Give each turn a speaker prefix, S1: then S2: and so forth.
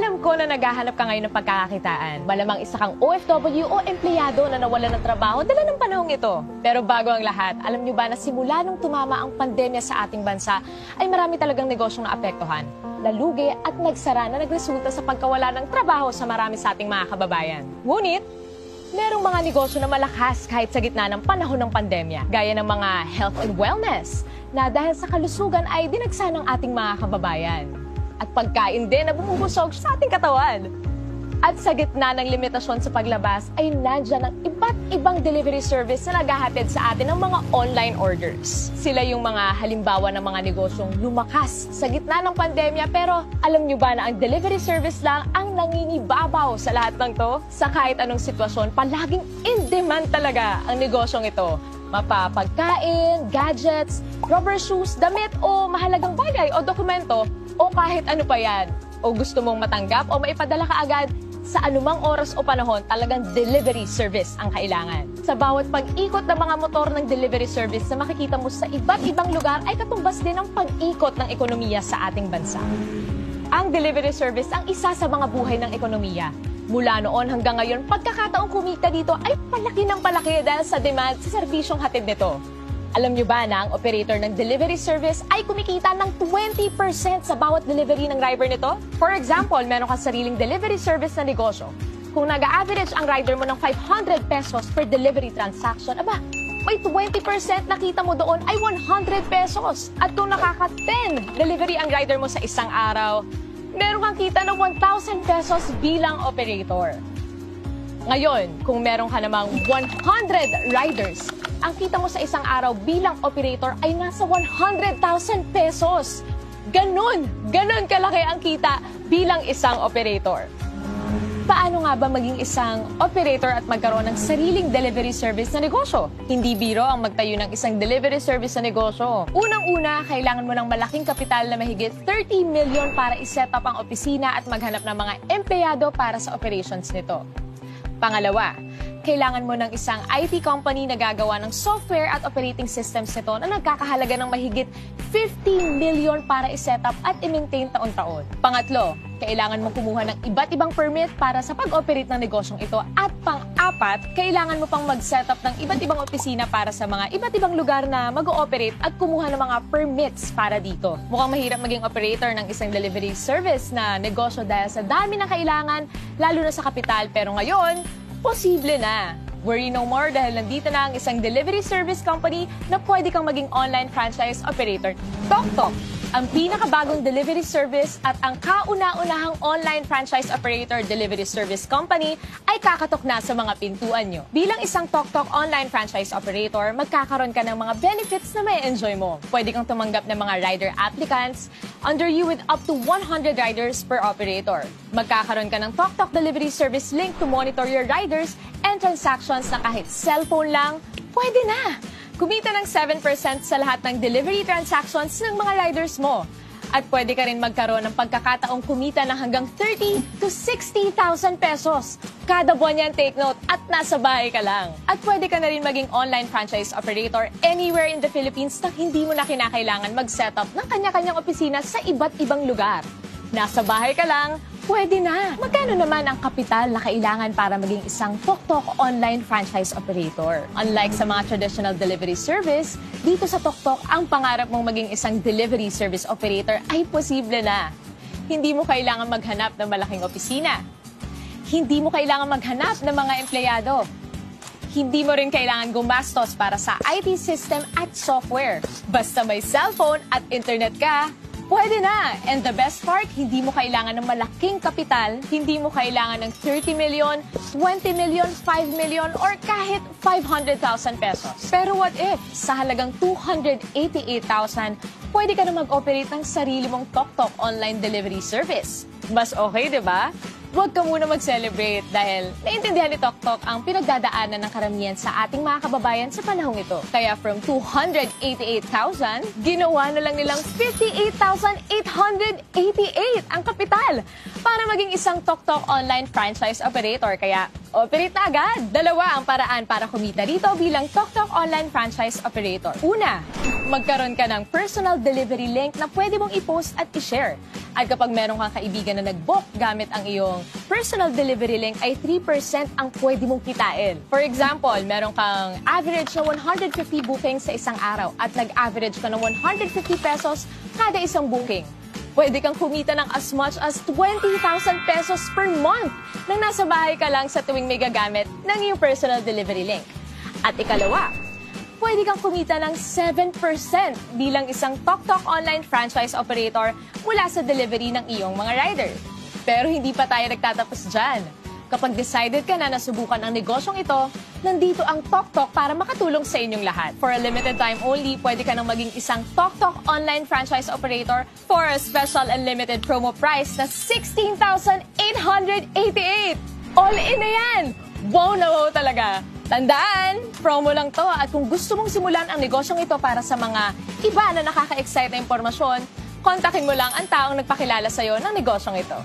S1: Alam ko na naghahanap ka ngayon ng pagkakakitaan. Malamang isa kang OFW o empleyado na nawalan ng trabaho dala ng panahong ito. Pero bago ang lahat, alam niyo ba na simula nung tumama ang pandemya sa ating bansa, ay marami talagang negosyong naapektuhan, nalugi at nagsara na nagresulta sa pagkawala ng trabaho sa marami sa ating mga kababayan. Ngunit, merong mga negosyo na malakas kahit sa gitna ng panahon ng pandemya, gaya ng mga health and wellness, na dahil sa kalusugan ay dinagsa ng ating mga kababayan. At pagkain din na bumubusog sa ating katawan. At sa gitna ng limitasyon sa paglabas ay nandyan ang iba't ibang delivery service na naghahatid sa atin ng mga online orders. Sila yung mga halimbawa ng mga negosyong lumakas sa gitna ng pandemya, pero alam nyo ba na ang delivery service lang ang nangingibabaw sa lahat ng to? Sa kahit anong sitwasyon, palaging in demand talaga ang negosyong ito. Mapapagkain, gadgets, rubber shoes, damit o mahalagang bagay o dokumento o kahit ano pa yan. O gusto mong matanggap o maipadala ka agad, sa anumang oras o panahon, talagang delivery service ang kailangan. Sa bawat pag-ikot ng mga motor ng delivery service na makikita mo sa iba't ibang lugar ay katumbas din ang pag-ikot ng ekonomiya sa ating bansa. Ang delivery service ang isa sa mga buhay ng ekonomiya. Mula noon hanggang ngayon, pagkakataong kumita dito ay palaki ng palaki dahil sa demand sa serbisyong hatid nito. Alam nyo ba na ang operator ng delivery service ay kumikita ng 20% sa bawat delivery ng driver nito? For example, meron kang sariling delivery service na negosyo. Kung nag-average ang rider mo ng 500 pesos per delivery transaction, aba, may 20% na kita mo doon ay 100 pesos. At kung nakaka-10 delivery ang rider mo sa isang araw, meron kang kita ng 1,000 pesos bilang operator. Ngayon, kung meron ka namang 100 riders, ang kita mo sa isang araw bilang operator ay nasa 100,000 pesos. Ganon kalaki ang kita bilang isang operator. Paano nga ba maging isang operator at magkaroon ng sariling delivery service na negosyo? Hindi biro ang magtayo ng isang delivery service na negosyo. Unang-una, kailangan mo ng malaking kapital na mahigit 30 million para iset up ang opisina at maghanap ng mga empleyado para sa operations nito. Pangalawa, kailangan mo ng isang IT company na gagawa ng software at operating systems nito na nagkakahalaga ng mahigit 50 million para i-set up at i-maintain taon-taon. Pangatlo, kailangan mong kumuha ng iba't ibang permit para sa pag-operate ng negosyong ito. At pang-apat, kailangan mo pang mag-set up ng iba't ibang opisina para sa mga iba't ibang lugar na mag-ooperate at kumuha ng mga permits para dito. Mukhang mahirap maging operator ng isang delivery service na negosyo dahil sa dami ng kailangan, lalo na sa kapital. Pero ngayon, posible na. Worry no more dahil nandito na ang isang delivery service company na pwede kang maging online franchise operator. TokTok, ang pinakabagong delivery service at ang kauna-unahang online franchise operator delivery service company ay kakatok na sa mga pintuan nyo. Bilang isang TokTok online franchise operator, magkakaroon ka ng mga benefits na may enjoy mo. Pwede kang tumanggap ng mga rider applicants under you with up to 100 riders per operator. Magkakaroon ka ng TokTok delivery service link to monitor your riders and transactions na kahit cellphone lang, pwede na! Kumita ng 7% sa lahat ng delivery transactions ng mga riders mo. At pwede ka rin magkaroon ng pagkakataong kumita ng hanggang 30 to 60,000 pesos. Kada buwan yan, take note, at nasa bahay ka lang. At pwede ka na rin maging online franchise operator anywhere in the Philippines na hindi mo na kinakailangan mag-set up ng kanya-kanyang opisina sa iba't ibang lugar. Nasa bahay ka lang, pwede na. Magkano naman ang kapital na kailangan para maging isang TokTok online franchise operator? Unlike sa mga traditional delivery service, dito sa TokTok, ang pangarap mong maging isang delivery service operator ay posible na. Hindi mo kailangan maghanap ng malaking opisina. Hindi mo kailangan maghanap ng mga empleyado. Hindi mo rin kailangan gumastos para sa IT system at software. Basta may cellphone at internet ka, pwede na! And the best part, hindi mo kailangan ng malaking kapital, hindi mo kailangan ng 30 million, 20 million, 5 million, or kahit 500,000 pesos. Pero what if, sa halagang 288,000, pwede ka na mag-operate ng sarili mong TokTok online delivery service? Mas okay, di ba? Huwag ka muna mag-celebrate dahil naintindihan ni TokTok ang pinagdadaanan ng karamihan sa ating mga kababayan sa panahong ito. Kaya from 288,000, ginawa na lang nilang 58,888 ang kapital. para maging isang TokTok online franchise operator. Kaya, operate na agad! Dalawa ang paraan para kumita dito bilang TokTok online franchise operator. Una, magkaroon ka ng personal delivery link na pwede mong i-post at i-share. At kapag meron kang kaibigan na nag-book gamit ang iyong personal delivery link ay 3% ang pwede mong kitain. For example, meron kang average na 150 bookings sa isang araw at nag-average ka ng 150 pesos kada isang booking. Pwede kang kumita ng as much as 20,000 pesos per month nang nasa bahay ka lang sa tuwing may gagamit ng iyong personal delivery link. At ikalawa, pwede kang kumita ng 7% bilang isang TokTok online franchise operator mula sa delivery ng iyong mga rider. Pero hindi pa tayo nagtatapos dyan. Kapag decided ka na nasubukan ang negosyong ito, nandito ang TokTok para makatulong sa inyong lahat. For a limited time only, pwede ka nang maging isang TokTok online franchise operator for a special and limited promo price na 16,888! All in na yan! Wow na wow talaga! Tandaan, promo lang to at kung gusto mong simulan ang negosyong ito para sa mga iba na nakaka-excite na impormasyon, kontakin mo lang ang taong nagpakilala sa'yo ng negosyong ito.